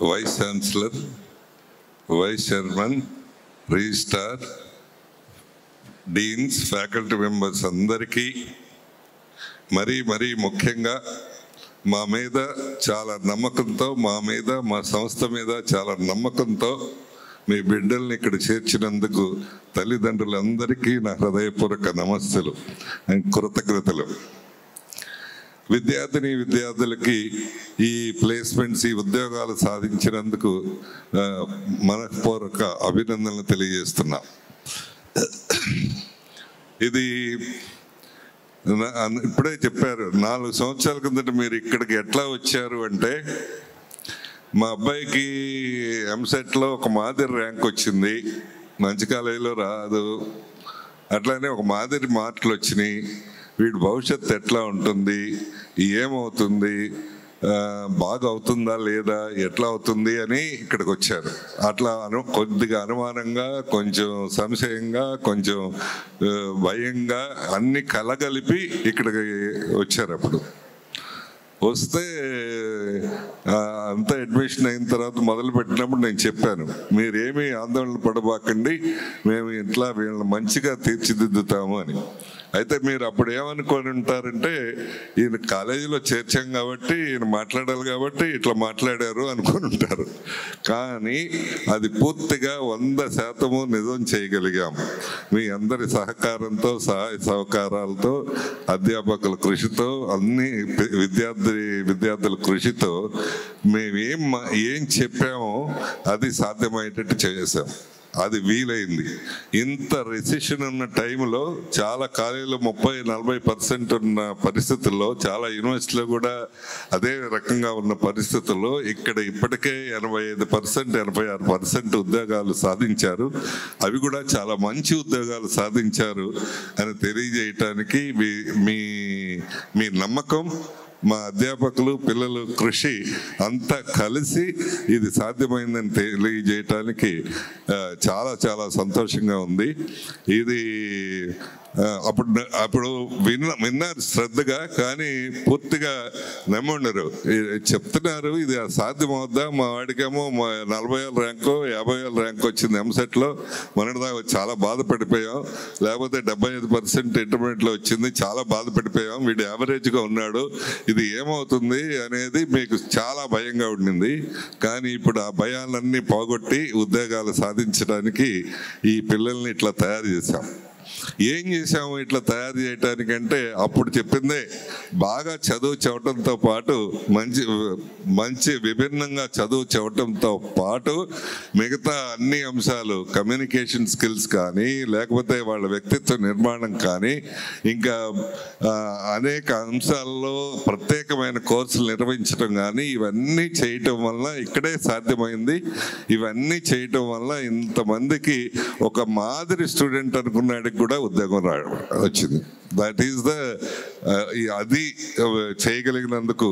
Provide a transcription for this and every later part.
Vice chancellor, vice chairman, registrar, deans, faculty members అందరికీ మరీ ముఖ్యంగా మా మీద చాలా నమ్మకంతో, మా సంస్థ మీద చాలా నమ్మకంతో మీ బిడ్డల్ని ఇక్కడ చేర్చినందుకు తల్లిదండ్రులందరికీ నా హృదయపూర్వక నమస్సులు, కృతజ్ఞతలు. విద్యార్థులకి ఈ ప్లేస్మెంట్స్, ఈ ఉద్యోగాలు సాధించినందుకు మనపూర్వక అభినందనలు తెలియజేస్తున్నా. ఇది ఇప్పుడే చెప్పారు, 4 సంవత్సరాల కిందట మీరు ఇక్కడికి ఎట్లా వచ్చారు అంటే, మా అబ్బాయికి ఎంసెట్లో ఒక మాదిరి ర్యాంక్ వచ్చింది, మంచి కాలేజీలో రాదు, అట్లానే ఒక మాదిరి మార్కులు వచ్చినాయి, వీడి భవిష్యత్తు ఎట్లా ఉంటుంది, ఏమవుతుంది, బాగా అవుతుందా లేదా, ఎట్లా అవుతుంది అని ఇక్కడికి వచ్చారు. అట్లా కొద్దిగా అనుమానంగా, కొంచెం సంశయంగా, కొంచెం భయంగా అన్ని కలగలిపి ఇక్కడికి వచ్చారు. అప్పుడు వస్తే అంతా అడ్మిషన్ అయిన తర్వాత మొదలు పెట్టినప్పుడు నేను చెప్పాను, మీరేమీ ఆందోళన పడబాకండి, మేము ఇట్లా వీళ్ళని మంచిగా తీర్చిదిద్దుతాము అని. అయితే మీరు అప్పుడు ఏమనుకొని ఉంటారంటే, ఈయన కాలేజీలో చేర్చాం కాబట్టి, ఈయన మాట్లాడాలి కాబట్టి ఇట్లా మాట్లాడారు అనుకొని ఉంటారు. కానీ అది పూర్తిగా 100% నిజం చేయగలిగాం. మీ అందరి సహకారంతో, సహాయ సహకారాలతో, అధ్యాపకుల కృషితో, అన్ని విద్యార్థుల కృషితో మేము ఏం చెప్పామో అది సాధ్యమయ్యేటట్టు చేసాం. అది వీలైంది. ఇంత రెసిషన్ ఉన్న టైంలో చాలా కాలేజీలో 30-40% ఉన్న పరిస్థితుల్లో, చాలా యూనివర్సిటీలో కూడా అదే రకంగా ఉన్న పరిస్థితుల్లో ఇక్కడ ఇప్పటికే 85%, 86% ఉద్యోగాలు సాధించారు. అవి కూడా చాలా మంచి ఉద్యోగాలు సాధించారు అని తెలియజేయటానికి మీ నమ్మకం, మా అధ్యాపకులు, పిల్లలు కృషి అంతా కలిసి ఇది సాధ్యమైందని తెలియజేయటానికి చాలా సంతోషంగా ఉంది. ఇది అప్పుడు విన్నారు శ్రద్ధగా, కానీ పూర్తిగా నమ్ముండరు. చెప్తున్నారు ఇది సాధ్యమవుద్దా, మా వాడికేమో 40,000 ర్యాంకో 50,000 ర్యాంక్ వచ్చింది ఎంసెట్లో, మొన్నటిదాకా చాలా బాధపడిపోయాం, లేకపోతే 75% ఇంటర్మీడియట్లో వచ్చింది, చాలా బాధపడిపోయాం, వీడు యావరేజ్గా ఉన్నాడు, ఇది ఏమవుతుంది అనేది మీకు చాలా భయంగా ఉండింది. కానీ ఇప్పుడు ఆ భయాలన్నీ పోగొట్టి ఉద్యోగాలు సాధించడానికి ఈ పిల్లల్ని ఇట్లా తయారు చేశాం. ఏం చేసాము ఇట్లా తయారు చేయటానికంటే, అప్పుడు చెప్పిందే, బాగా చదువు చెప్పడంతో పాటు మంచి విభిన్నంగా చదువు చెప్పడంతో పాటు మిగతా అన్ని అంశాలు, కమ్యూనికేషన్ స్కిల్స్ కానీ, లేకపోతే వాళ్ళ వ్యక్తిత్వ నిర్మాణం కానీ, ఇంకా అనేక అంశాల్లో ప్రత్యేకమైన కోర్సులు నిర్వహించడం కానీ, ఇవన్నీ చేయటం వల్ల ఇక్కడే సాధ్యమైంది. ఇవన్నీ చేయటం వల్ల ఇంతమందికి ఒక మాదిరి స్టూడెంట్ అనుకున్నాడికి కూడా ఉద్యోగం వచ్చింది. దట్ ఈస్ అది చేయగలిగినందుకు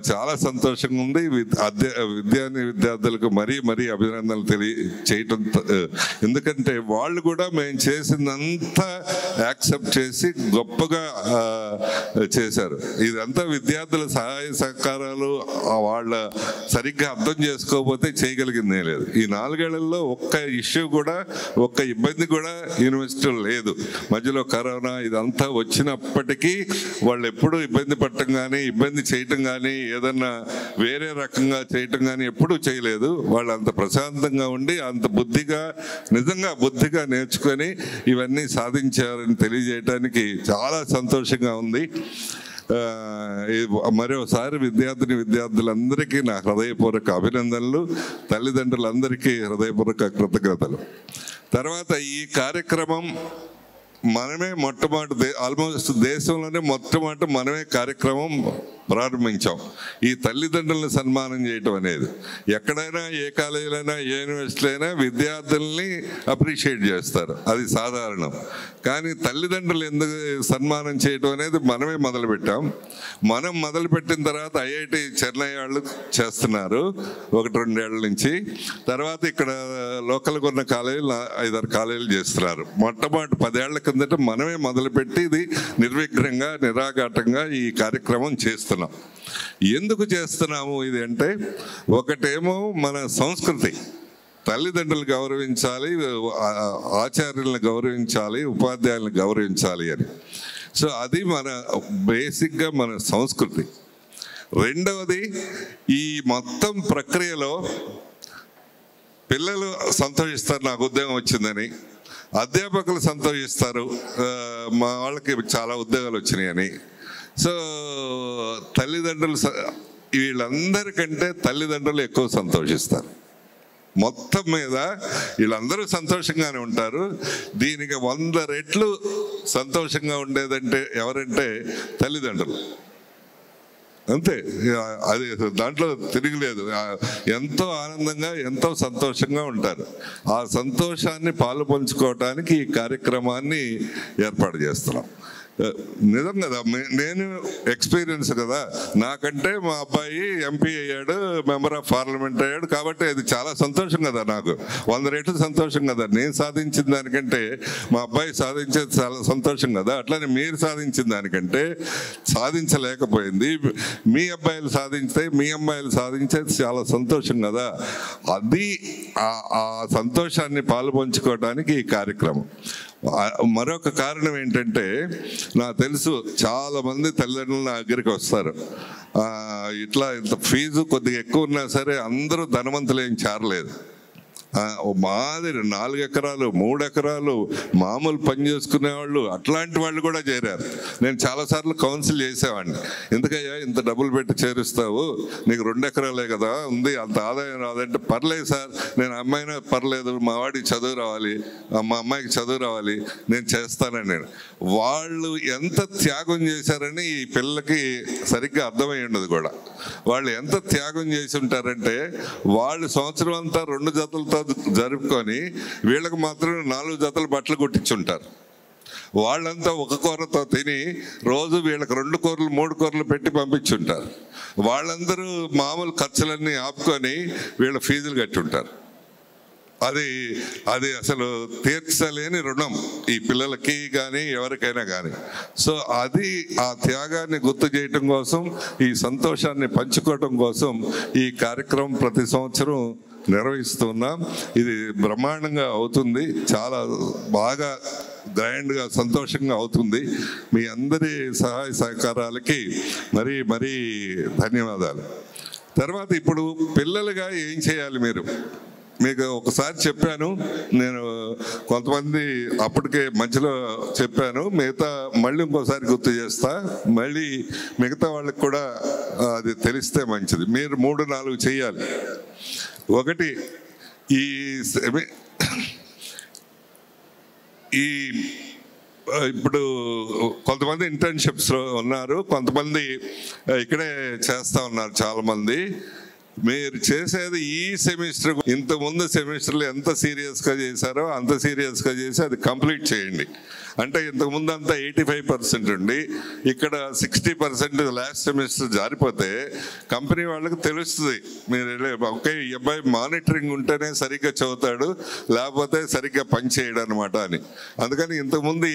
చాలా సంతోషంగా ఉంది. విద్యార్థులకు మరీ అభినందనలు చేయటం, ఎందుకంటే వాళ్ళు కూడా మేము చేసిందంతా యాక్సెప్ట్ చేసి గొప్పగా చేశారు. ఇదంతా విద్యార్థుల సహాయ సహకారాలు, వాళ్ళ సరిగ్గా అర్థం చేసుకోకపోతే చేయగలిగిందే లేదు. ఈ 4 ఏళ్లలో ఒక్క ఇష్యూ కూడా, ఒక్క ఇబ్బంది కూడా యూనివర్సిటీలో లేదు. మధ్యలో కరోనా ఇదంతా వచ్చినప్పటికీ వాళ్ళు ఎప్పుడూ ఇబ్బంది పడటం కానీ, ఇబ్బంది చేయటం కానీ, ఏదన్నా వేరే రకంగా చేయటం కానీ ఎప్పుడూ చేయలేదు. వాళ్ళు అంత ప్రశాంతంగా ఉండి, అంత నిజంగా బుద్ధిగా నేర్చుకొని ఇవన్నీ సాధించారని తెలియజేయటానికి చాలా సంతోషంగా ఉంది. మరోసారి విద్యార్థులందరికీ నా హృదయపూర్వక అభినందనలు, తల్లిదండ్రులందరికీ హృదయపూర్వక కృతజ్ఞతలు. తర్వాత ఈ కార్యక్రమం మనమే ఆల్మోస్ట్ దేశంలోనే మొట్టమొదటి మనమే కార్యక్రమం ప్రారంభించాం. ఈ తల్లిదండ్రులను సన్మానం చేయటం అనేది ఎక్కడైనా, ఏ కాలేజీలైనా, ఏ యూనివర్సిటీ అయినా విద్యార్థుల్ని అప్రిషియేట్ చేస్తారు, అది సాధారణం. కానీ తల్లిదండ్రులు ఎందుకు సన్మానం చేయటం అనేది మనమే మొదలుపెట్టాం. మనం మొదలుపెట్టిన తర్వాత ఐఐటి చెన్నై వాళ్ళు చేస్తున్నారు 1-2 ఏళ్ల నుంచి. తర్వాత ఇక్కడ లోకల్గా ఉన్న కాలేజీలు 5-6 కాలేజీలు చేస్తున్నారు. మొట్టమొదటి 10 ఏళ్ల కిందట మనమే మొదలుపెట్టి ఇది నిర్విఘ్నంగా నిరాఘాటంగా ఈ కార్యక్రమం చేస్తున్నాం. ఎందుకు చేస్తున్నాము ఇది అంటే, ఒకటేమో మన సంస్కృతి, తల్లిదండ్రులు గౌరవించాలి, ఆచార్యులను గౌరవించాలి, ఉపాధ్యాయులను గౌరవించాలి అని. సో అది మన బేసిక్గా మన సంస్కృతి. రెండవది, ఈ మొత్తం ప్రక్రియలో పిల్లలు సంతోషిస్తారు నాకు ఉద్యోగం వచ్చిందని, అధ్యాపకులు సంతోషిస్తారు మా వాళ్ళకి చాలా ఉద్యోగాలు వచ్చినాయని. సో తల్లిదండ్రులు, వీళ్ళందరికంటే తల్లిదండ్రులు ఎక్కువ సంతోషిస్తారు. మొత్తం మీద వీళ్ళందరూ సంతోషంగానే ఉంటారు. దీనికి 100 రెట్లు సంతోషంగా ఉండేదంటే ఎవరంటే తల్లిదండ్రులు. అంతే, అది దాంట్లో తిరిగిలేదు. ఎంతో ఆనందంగా ఎంతో సంతోషంగా ఉంటారు. ఆ సంతోషాన్ని పాలు పంచుకోవటానికి ఈ కార్యక్రమాన్ని ఏర్పాటు చేస్తున్నాం. నిజం కదా, నేను ఎక్స్పీరియన్స్ కదా, నాకంటే మా అబ్బాయి ఎంపీ అయ్యాడు, మెంబర్ ఆఫ్ పార్లమెంట్ అయ్యాడు, కాబట్టి అది చాలా సంతోషం కదా, నాకు 100 రెట్లు సంతోషం కదా. నేను సాధించిన దానికంటే మా అబ్బాయి సాధించేది చాలా సంతోషం కదా. అట్లానే మీరు సాధించిన దానికంటే సాధించలేకపోయింది మీ అబ్బాయిలు సాధించితే మీ అమ్మాయిలు సాధించేది చాలా సంతోషం కదా. అది ఆ సంతోషాన్ని పాలు పంచుకోవడానికి ఈ కార్యక్రమం. మరొక కారణం ఏంటంటే, నాకు తెలుసు చాలా మంది తల్లిదండ్రులు నా దగ్గరికి వస్తారు, ఇట్లా ఇంత ఫీజు కొద్దిగా ఎక్కువ ఉన్నా సరే అందరూ ధనవంతులు ఏం చేరలేదు. మాదిరి 4 ఎకరాలు 3 ఎకరాలు మామూలు పని చేసుకునేవాళ్ళు, అట్లాంటి వాళ్ళు కూడా చేరారు. నేను చాలాసార్లు కౌన్సిల్ చేసేవాడిని, ఎందుకయ్యా ఇంత డబ్బులు పెట్టి చేరుస్తావు, నీకు 2 ఎకరాలే కదా ఉంది, అంత ఆదాయం రాదంటే, పర్లేదు సార్, నేను అమ్మాయినా పర్లేదు, మా వాడికి చదువు రావాలి, మా అమ్మాయికి చదువు రావాలి, నేను చేస్తానని. నేను వాళ్ళు ఎంత త్యాగం చేశారని ఈ పిల్లలకి సరిగ్గా అర్థమై ఉండదు కూడా. వాళ్ళు ఎంత త్యాగం చేసి ఉంటారంటే, వాళ్ళు సంవత్సరం అంతా 2 జతలతో జరుపుకొని వీళ్ళకి మాత్రం 4 జతలు బట్టలు కుట్టించుంటారు. వాళ్ళంతా ఒక కూరతో తిని రోజు వీళ్ళకి 2 కూరలు 3 కూరలు పెట్టి పంపించుంటారు. వాళ్ళందరూ మామూలు ఖర్చులన్నీ ఆపుకొని వీళ్ళ ఫీజులు కట్టి ఉంటారు. అది అసలు తీర్చలేని రుణం ఈ పిల్లలకి కానీ ఎవరికైనా కానీ. సో అది ఆ త్యాగాన్ని గుర్తు చేయటం కోసం, ఈ సంతోషాన్ని పంచుకోవటం కోసం ఈ కార్యక్రమం ప్రతి సంవత్సరం నిర్వహిస్తున్నాం. ఇది బ్రహ్మాండంగా అవుతుంది, చాలా బాగా గ్రాండ్గా సంతోషంగా అవుతుంది. మీ అందరి సహాయ సహకారాలకి మరీ మరీ ధన్యవాదాలు. తర్వాత ఇప్పుడు పిల్లలుగా ఏం చేయాలి, మీకు ఒకసారి చెప్పాను నేను, కొంతమంది అప్పటికే మధ్యలో చెప్పాను, మళ్ళీ ఇంకోసారి గుర్తు చేస్తా, మళ్ళీ మిగతా వాళ్ళకి కూడా అది తెలిస్తే మంచిది. మీరు 3-4 చేయాలి. ఒకటి, ఇప్పుడు కొంతమంది ఇంటర్న్షిప్స్లో ఉన్నారు, కొంతమంది ఇక్కడే చేస్తూ ఉన్నారు. చాలామంది మీరు చేసేది ఈ సెమిస్టర్, ఇంతకుముందు సెమిస్టర్లు ఎంత సీరియస్గా చేశారో అంత సీరియస్గా చేసి అది కంప్లీట్ చేయండి. అంటే ఇంతకుముందు అంతా 85% ఉండి ఇక్కడ 60% లాస్ట్ సెమిస్టర్ జారిపోతే కంపెనీ వాళ్ళకి తెలుస్తుంది, మీరు ఓకే ఈ అబ్బాయి మానిటరింగ్ ఉంటేనే సరిగ్గా చదువుతాడు, లేకపోతే సరిగ్గా పని చేయడం అనమాట అని. అందుకని ఇంతకుముందు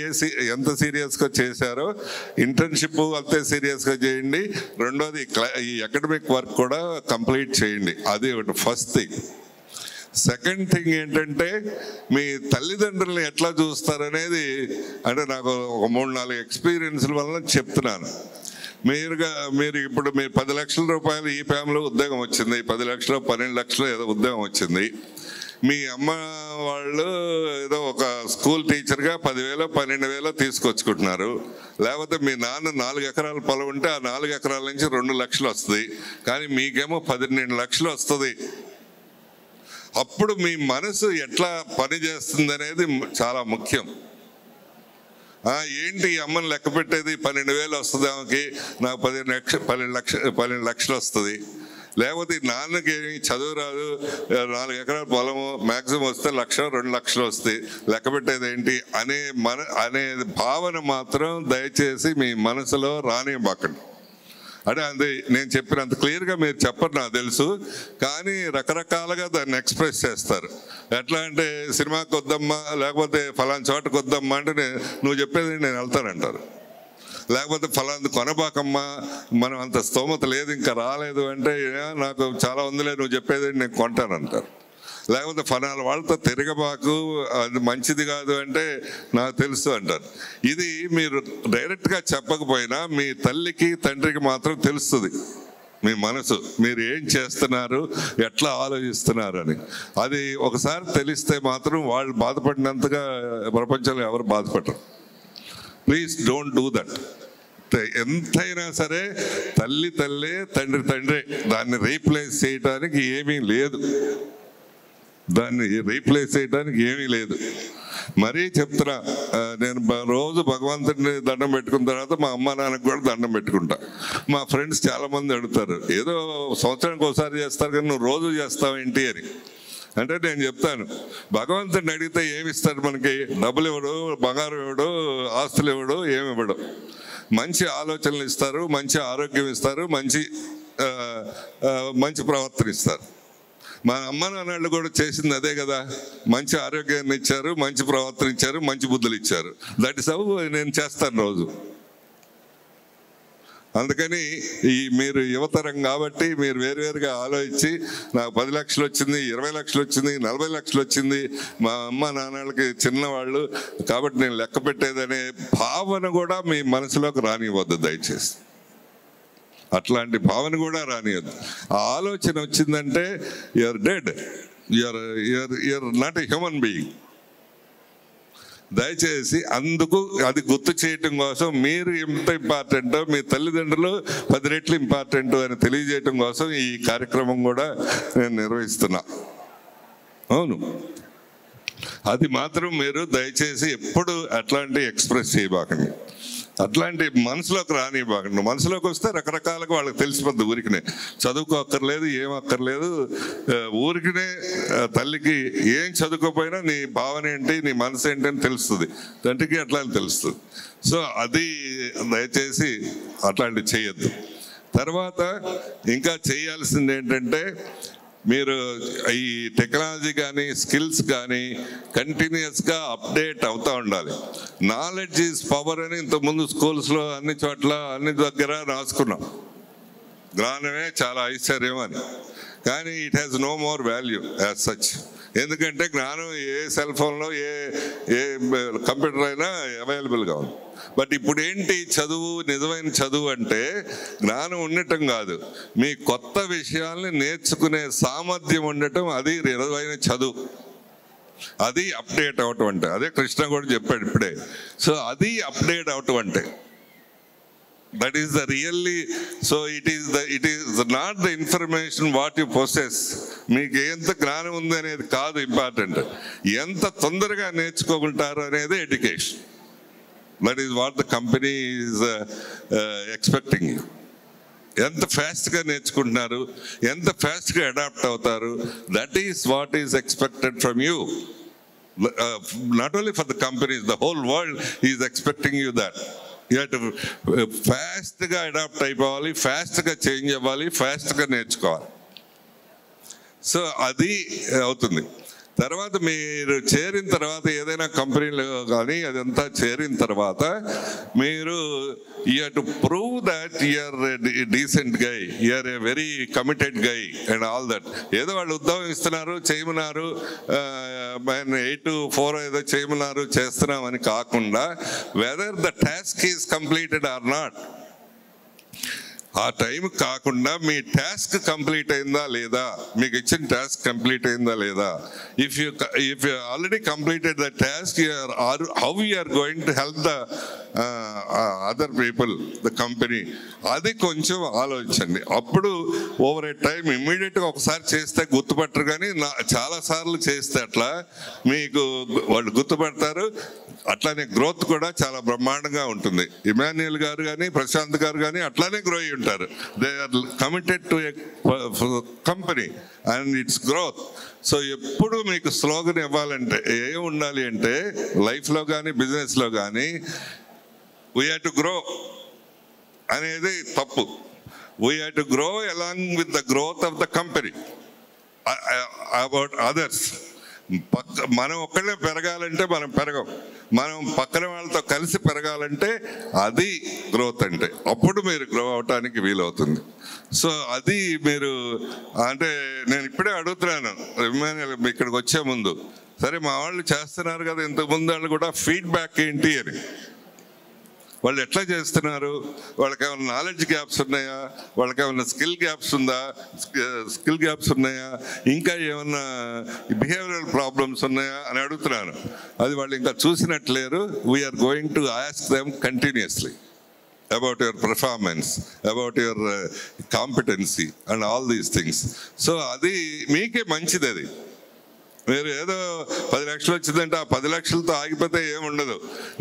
ఎంత సీరియస్గా చేశారో ఇంటర్న్షిప్ అంతే సీరియస్గా చేయండి. రెండోది ఈ అకాడమిక్ వర్క్ కూడా కంప్లీట్ చేయండి. అది ఒకటి ఫస్ట్ థింగ్. సెకండ్ థింగ్ ఏంటంటే, మీ తల్లిదండ్రులను ఎట్లా చూస్తారనేది, అంటే నాకు ఒక 3-4 ఎక్స్పీరియన్స్ల వల్ల చెప్తున్నాను. మీరు ఇప్పుడు 10 లక్షల రూపాయలు ఈ ఫ్యామిలీలో ఉద్యోగం వచ్చింది, 10 లక్షలు 12 లక్షలు ఏదో ఉద్యోగం వచ్చింది. మీ అమ్మ వాళ్ళు ఏదో ఒక స్కూల్ టీచర్గా 10,000 12,000 తీసుకొచ్చుకుంటున్నారు. లేకపోతే మీ నాన్న 4 ఎకరాల పొలం ఉంటే ఆ 4 ఎకరాల నుంచి 2 లక్షలు వస్తుంది, కానీ మీకేమో 12 లక్షలు వస్తుంది. అప్పుడు మీ మనసు ఎట్లా పనిచేస్తుంది అనేది చాలా ముఖ్యం. ఏంటి ఈ అమ్మని లెక్క పెట్టేది, 12,000 వస్తుంది ఆమెకి, నాకు 12 లక్షలు వస్తుంది, లేకపోతే నాన్నకి చదువు రాదు, 4 ఎకరాల పొలము మ్యాక్సిమం వస్తే 1-2 లక్షలు వస్తాయి, లెక్క పెట్టేది ఏంటి అనే భావన మాత్రం దయచేసి మీ మనసులో రానివ్వకండి. అంటే అది నేను చెప్పినంత క్లియర్గా మీరు చెప్పరు నాకు తెలుసు, కానీ రకరకాలుగా దాన్ని ఎక్స్ప్రెస్ చేస్తారు. ఎట్లా అంటే సినిమాకి వద్దమ్మా, లేకపోతే ఫలానా చోటకి వద్దమ్మా అంటే నువ్వు చెప్పేది నేను వెళ్తానంటారు. లేకపోతే ఫలాంది కొనబాకమ్మా, మనం అంత స్తోమత లేదు ఇంకా రాలేదు అంటే నాకు చాలా ఉందిలే నువ్వు చెప్పేది నేను కొంటానంటారు. లేకపోతే ఫలానా వాళ్ళతో తిరగబాకు, అది మంచిది కాదు అంటే నాకు తెలుసు అంటారు. ఇది మీరు డైరెక్ట్గా చెప్పకపోయినా మీ తల్లికి తండ్రికి మాత్రం తెలుస్తుంది మీ మనసు, మీరు ఏం చేస్తున్నారు, ఎట్లా ఆలోచిస్తున్నారు అని. అది ఒకసారి తెలిస్తే మాత్రం వాళ్ళు బాధపడినంతగా ప్రపంచంలో ఎవరు బాధపడరు. Please don't do that. ఎంతైనా సరే తల్లి తల్లే, తండ్రి తండ్రే, దాన్ని రీప్లేస్ చేయడానికి ఏమీ లేదు, దాన్ని రీప్లేస్ చేయడానికి ఏమీ లేదు. మరీ చెప్తున్నా, నేను రోజు భగవంతుడిని దండం పెట్టుకున్న తర్వాత మా అమ్మ నాన్నకు కూడా దండం పెట్టుకుంటా. మా ఫ్రెండ్స్ చాలామంది అడుగుతారు, ఏదో సంవత్సరానికి ఒకసారి చేస్తారు కానీ నువ్వు రోజు చేస్తావు ఏంటి అని. అంటే నేను చెప్తాను, భగవంతుడిని అడిగితే ఏమి ఇస్తాడు మనకి? డబ్బులు ఇవ్వడు, బంగారం ఇవ్వడు, ఆస్తులు ఇవ్వడు, ఏమి ఇవ్వడు. మంచి ఆలోచనలు ఇస్తారు, మంచి ఆరోగ్యం ఇస్తారు, మంచి ప్రవర్తన ఇస్తారు. మా అమ్మ నాన్నళ్ళు కూడా చేసింది అదే కదా, మంచి ఆరోగ్యాన్ని ఇచ్చారు, మంచి ప్రవర్తన ఇచ్చారు, మంచి బుద్ధులు ఇచ్చారు. దట్ ఇస్ హౌ నేను చేస్తాను రోజు. అందుకని మీరు యువతరం కాబట్టి మీరు వేరువేరుగా ఆలోచించి నాకు 10 లక్షలు వచ్చింది, 20 లక్షలు వచ్చింది, 40 లక్షలు వచ్చింది, మా అమ్మ నాన్నలకి చిన్నవాళ్ళు కాబట్టి నేను లెక్క పెట్టేదనే భావన కూడా మీ మనసులోకి రానివ్వద్దు దయచేసి. అట్లాంటి భావన కూడా రానియద్దు. ఆ ఆలోచన వచ్చిందంటే you're dead, you're not a human being. దయచేసి అందుకు అది గుర్తు చేయటం కోసం మీరు ఎంత ఇంపార్టెంటో మీ తల్లిదండ్రులు 10 రెట్లు ఇంపార్టెంట్ అని తెలియజేయటం కోసం ఈ కార్యక్రమం కూడా నేను నిర్వహిస్తున్నా. అవును, అది మాత్రం మీరు దయచేసి ఎప్పుడు అట్లాంటి ఎక్స్ప్రెస్ చేయబాకండి, అట్లాంటి మనసులోకి రానివ్వకండి. మనసులోకి వస్తే రకరకాలుగా వాళ్ళకి తెలిసిపోద్ది. ఊరికినే చదువుకో అక్కర్లేదు, ఏం అక్కర్లేదు, ఊరికినే తల్లికి ఏం చదువుకోపోయినా నీ భావన ఏంటి, నీ మనసు ఏంటి అని తెలుస్తుంది, తండ్రికి అట్లా తెలుస్తుంది. సో అది దయచేసి అట్లాంటివి చేయొద్దు. తర్వాత ఇంకా చేయాల్సింది ఏంటంటే, మీరు ఈ టెక్నాలజీ కానీ స్కిల్స్ కానీ కంటిన్యూస్గా అప్డేట్ అవుతూ ఉండాలి. నాలెడ్జ్ ఈజ్ పవర్ అని ఇంతకుముందు స్కూల్స్లో అన్ని చోట్ల అన్ని దగ్గర రాసుకున్నాం, జ్ఞానమే చాలా ఐశ్వర్యం అని. కానీ it has no more value as such. ఎందుకంటే జ్ఞానం ఏ సెల్ ఫోన్లో ఏ కంప్యూటర్ అయినా అవైలబుల్గా ఉంది. బట్ ఇప్పుడు ఏంటి చదువు, నిజమైన చదువు అంటే జ్ఞానం ఉండటం కాదు, మీ కొత్త విషయాల్ని నేర్చుకునే సామర్థ్యం ఉండటం, అది నిజమైన చదువు. అది అప్డేట్ అవటం అంటే. అదే కృష్ణ కూడా చెప్పాడు ఇప్పుడే. సో అది అప్డేట్ అవటం అంటే that is the really. So it is not the information what you possess. మీకు ఎంత జ్ఞానం ఉంది అనేది కాదు ఇంపార్టెంట్, ఎంత తొందరగా నేర్చుకోకుంటారు అనేది education. That is what the company is expecting you. ఎంత ఫాస్ట్గా నేర్చుకుంటున్నారు, ఎంత ఫాస్ట్గా అడాప్ట్ అవుతారు, that is what is expected from you. Not only for the companies, the whole world is expecting you that. You have to ఫాస్ట్గా adapt అయిపోవాలి, ఫాస్ట్గా change అవ్వాలి, ఫాస్ట్గా నేర్చుకోవాలి. సో అది అవుతుంది. తర్వాత మీరు చేరిన తర్వాత ఏదైనా కంపెనీలో కానీ అదంతా చేరిన తర్వాత మీరు you have to prove that you're decent guy, you're a very committed guy and all that. ఏదో వాళ్ళు ఉద్యోగం ఇస్తున్నారు, చేయమన్నారు, 8 to 4 ఏదో చేయమన్నారు, చేస్తున్నామని కాకుండా whether the task is completed or not. ఆ టైం కాకుండా మీ టాస్క్ కంప్లీట్ అయిందా లేదా, మీకు ఇచ్చిన టాస్క్ కంప్లీట్ అయిందా లేదా. If you already completed the task, how you are going to help the other people, the company, అది కొంచెం ఆలోచించండి. అప్పుడు ఓవర్ ఏ టైం ఇమ్మీడియట్గా ఒకసారి చేస్తే గుర్తుపట్టరు, కానీ చాలా సార్లు చేస్తే అట్లా మీకు వాళ్ళు గుర్తుపడతారు. అట్లానే గ్రోత్ కూడా చాలా బ్రహ్మాండంగా ఉంటుంది. ఇమాన్యుయల్ గారు కానీ ప్రశాంత్ గారు కానీ అట్లానే గ్రో అయ్యి ఉంటారు. They are committed to a company and its growth. So ఎప్పుడు మీకు స్లోగన్ ఇవ్వాలంటే ఏం ఉండాలి అంటే, లైఫ్లో కానీ బిజినెస్లో కానీ వీ హ్యావ్ టు గ్రో అనేది తప్పు. We have to grow along with the growth of the company. About others. మనం ఒక్కడే పెరగాలంటే మనం పెరగం. మనం పక్కన వాళ్ళతో కలిసి పెరగాలంటే అది గ్రోత్ అంటే. అప్పుడు మీరు గ్రో అవటానికి వీలవుతుంది. సో అది మీరు అంటే నేను ఇప్పుడే అడుగుతున్నాను ఇక్కడికి వచ్చే ముందు, సరే మా వాళ్ళు చేస్తున్నారు కదా, ఇంతకుముందు వాళ్ళు కూడా ఫీడ్బ్యాక్ ఏంటి అని, వాళ్ళు ఎట్లా చేస్తున్నారు, వాళ్ళకి ఏమైనా నాలెడ్జ్ గ్యాప్స్ ఉన్నాయా, వాళ్ళకి ఏమైనా స్కిల్ గ్యాప్స్ ఉన్నాయా, ఇంకా ఏమన్నా బిహేవియరల్ ప్రాబ్లమ్స్ ఉన్నాయా అని అడుగుతున్నాను. అది వాళ్ళు ఇంకా చూసినట్లేరు. We are going to ask them continuously about your performance, about your competency and all these things. So అది మీకే మంచిది. అది మీరు ఏదో 10 లక్షలు వచ్చిందంటే ఆ 10 లక్షలతో ఆగిపోతే ఏముండదు.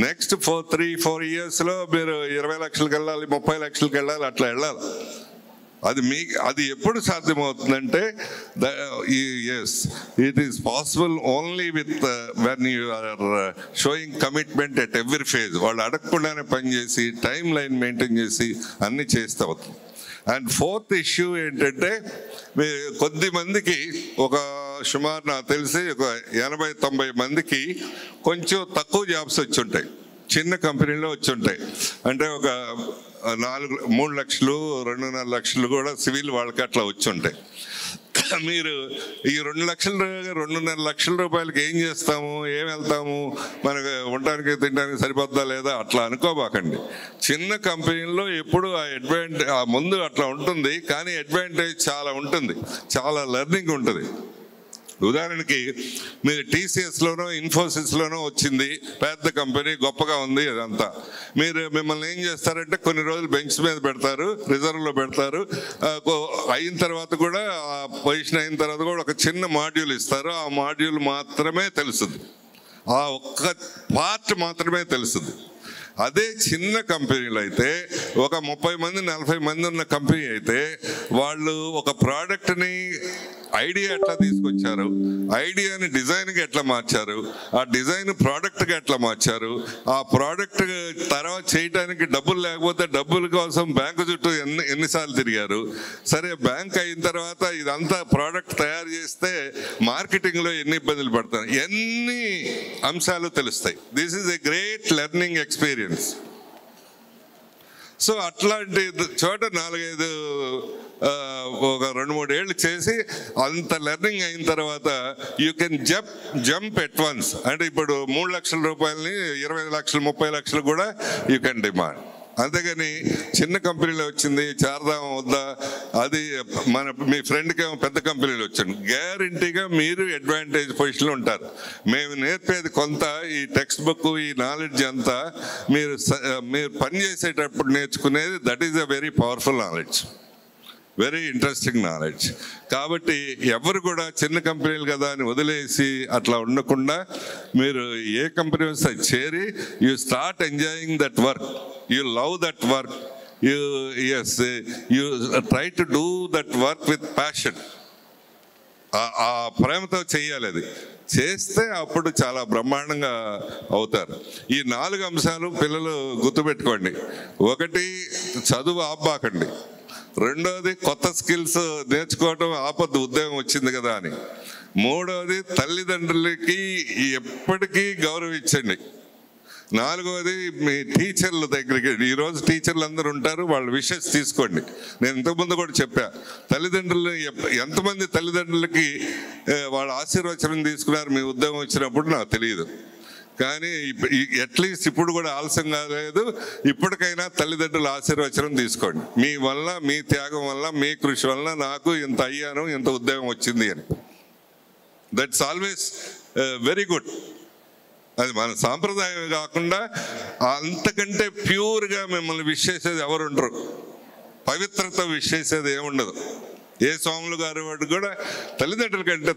నెక్స్ట్ 3-4 ఇయర్స్లో మీరు 20 లక్షలకు వెళ్ళాలి, 30 లక్షలకు వెళ్ళాలి, అట్లా వెళ్ళాలి. అది అది ఎప్పుడు సాధ్యమవుతుందంటే yes it is possible only with when you are showing commitment at every phase. వాళ్ళు అడగకుండానే పనిచేసి టైం లైన్ మెయింటైన్ చేసి అన్నీ చేస్తే అవుతుంది. అండ్ ఫోర్త్ ఇష్యూ ఏంటంటే కొద్ది మందికి ఒక సుమారు నాకు తెలిసి ఒక 80-90 మందికి కొంచెం తక్కువ జాబ్స్ వచ్చి ఉంటాయి, చిన్న కంపెనీలో వచ్చి ఉంటాయి. అంటే ఒక 3 లక్షలు 2.5 లక్షలు కూడా సివిల్ వాళ్ళకి అట్లా వచ్చి ఉంటాయి. మీరు ఈ 2.5 లక్షల రూపాయలకి ఏం చేస్తాము, ఏం వెళ్తాము, మనకు ఉండడానికి తినడానికి సరిపోద్దా లేదా అట్లా అనుకోబాకండి. చిన్న కంపెనీల్లో ఎప్పుడు ఆ ముందు అట్లా ఉంటుంది, కానీ అడ్వాంటేజ్ చాలా ఉంటుంది, చాలా లెర్నింగ్ ఉంటుంది. ఉదాహరణకి మీరు టీసీఎస్లోనో ఇన్ఫోసిస్లోనో వచ్చింది, పెద్ద కంపెనీ గొప్పగా ఉంది, అదంతా మిమ్మల్ని ఏం చేస్తారంటే కొన్ని రోజులు బెంచ్ మీద పెడతారు, రిజర్వ్లో పెడతారు. అయిన తర్వాత కూడా ఆ పొజిషన్ అయిన తర్వాత కూడా ఒక చిన్న మాడ్యూల్ ఇస్తారు. ఆ మాడ్యూల్ మాత్రమే తెలుస్తుంది, ఆ ఒక్క పార్ట్ మాత్రమే తెలుస్తుంది. అదే చిన్న కంపెనీలు అయితే ఒక 30 మంది 40 మంది ఉన్న కంపెనీ అయితే వాళ్ళు ఒక ప్రోడక్ట్ని ఐడియా ఎట్లా తీసుకొచ్చారు, ఐడియాని డిజైన్గా ఎట్లా మార్చారు, ఆ డిజైన్ ప్రోడక్ట్గా ఎట్లా మార్చారు, ఆ ప్రోడక్ట్ తర్వాత చేయడానికి డబ్బులు లేకపోతే డబ్బుల కోసం బ్యాంకు చుట్టూ ఎన్నిసార్లు తిరిగారు. సరే బ్యాంక్ అయిన తర్వాత ఇదంతా ప్రోడక్ట్ తయారు చేస్తే మార్కెటింగ్లో ఎన్ని ఇబ్బందులు పడతారు, ఎన్ని అంశాలు తెలుస్తాయి. This is a great learning experience. So అట్లాంటి చోట 4-5 ఒక 2-3 ఏళ్ళు చేసి అంత లెర్నింగ్ అయిన తర్వాత you can jump at once. అంటే ఇప్పుడు 3 లక్షల రూపాయలని 25 లక్షలు 30 లక్షలు కూడా యూ కెన్ డిమాండ్. అంతేగాని చిన్న కంపెనీలో వచ్చింది చేరదాం వద్దా, అది మీ ఫ్రెండ్కి ఏమో పెద్ద కంపెనీలో వచ్చాను, గ్యారంటీగా మీరు అడ్వాంటేజ్ పొజిషన్లో ఉంటారు. మేము నేర్పేది కొంత, ఈ టెక్స్ట్ బుక్ ఈ నాలెడ్జ్ అంతా మీరు పని చేసేటప్పుడు నేర్చుకునేది. That is a very powerful knowledge, very interesting knowledge. కాబట్టి ఎవరు కూడా చిన్న కంపెనీలు కదా అని వదిలేసి అట్లా ఉండకుండా మీరు ఏ కంపెనీ వస్తే చేరి you start enjoying that work, you love that work, you try to do that work with passion. ఆ ప్రేమతో చెయ్యాలి. అది చేస్తే అప్పుడు చాలా బ్రహ్మాండంగా అవుతారు. ఈ 4 అంశాలు పిల్లలు గుర్తుపెట్టుకోండి. 1, చదువు ఆపాకండి. 2వది కొత్త స్కిల్స్ నేర్చుకోవటం ఆపద్దు, ఉద్యోగం వచ్చింది కదా అని. 3వది తల్లిదండ్రులకి ఎప్పటికీ గౌరవించండి. 4వది మీ టీచర్ల దగ్గరికి, ఈరోజు టీచర్లు అందరూ ఉంటారు, వాళ్ళ విషెస్ తీసుకోండి. నేను ఇంతకుముందు కూడా చెప్పా, తల్లిదండ్రులు ఎంతమంది తల్లిదండ్రులకి వాళ్ళ ఆశీర్వచనం తీసుకున్నారు మీ ఉద్యోగం వచ్చినప్పుడు నాకు తెలియదు. కానీ అట్లీస్ట్ ఇప్పుడు కూడా ఆలస్యం కాలేదు, ఇప్పటికైనా తల్లిదండ్రుల ఆశీర్వచనం తీసుకోండి. మీ వల్ల, మీ త్యాగం వల్ల, మీ కృషి వల్ల నాకు ఇంత అయ్యాను, ఇంత ఉద్యోగం వచ్చింది అని. That's always very good. అది మన సాంప్రదాయం కాకుండా అంతకంటే ప్యూర్గా మిమ్మల్ని విష్ చేసేది ఎవరు ఉండరు, పవిత్రత విష్ చేసేది ఏముండదు. ఏ స్వాములు గారు వాడు కూడా తల్లిదండ్రుల కంటే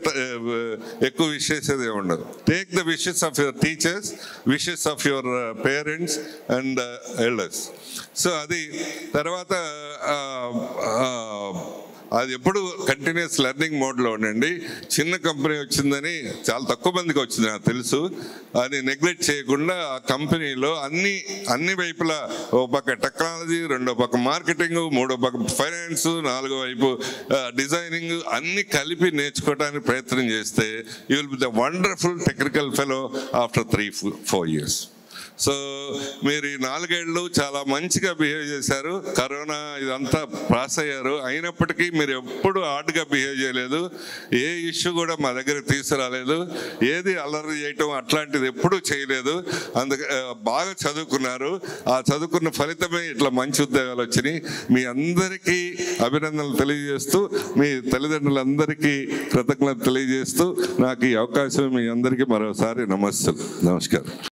ఎక్కువ విష్ చేసేది ఏముండదు. Take the wishes of your teachers, wishes of your parents and elders. So అది తర్వాత అది ఎప్పుడు కంటిన్యూస్ లెర్నింగ్ మోడ్లో ఉండండి. చిన్న కంపెనీ వచ్చిందని చాలా తక్కువ మందికి వచ్చింది నాకు తెలుసు అని నెగ్లెక్ట్ చేయకుండా ఆ కంపెనీలో అన్ని వైపులా ఓ పక్క టెక్నాలజీ, రెండో పక్క మార్కెటింగ్, మూడో పక్క ఫైనాన్స్, నాలుగో వైపు డిజైనింగ్ అన్ని కలిపి నేర్చుకోవడానికి ప్రయత్నం చేస్తే you will be the wonderful technical fellow after 3-4 years. So మీరు ఈ 4 ఏళ్ళు చాలా మంచిగా బిహేవ్ చేశారు. కరోనా ఇదంతా పాస్ అయ్యారు, అయినప్పటికీ మీరు ఎప్పుడు హార్డ్గా బిహేవ్ చేయలేదు. ఏ ఇష్యూ కూడా మా దగ్గర తీసుకురాలేదు. ఏది అల్లరి చేయటం అట్లాంటిది ఎప్పుడూ చేయలేదు. అందుకే బాగా చదువుకున్నారు. ఆ చదువుకున్న ఫలితమే ఇట్లా మంచి ఉద్యోగాలు వచ్చినాయి. మీ అందరికీ అభినందనలు తెలియజేస్తూ, మీ తల్లిదండ్రులందరికీ కృతజ్ఞతలు తెలియజేస్తూ నాకు ఈ అవకాశం మీ అందరికీ మరోసారి నమస్కారం.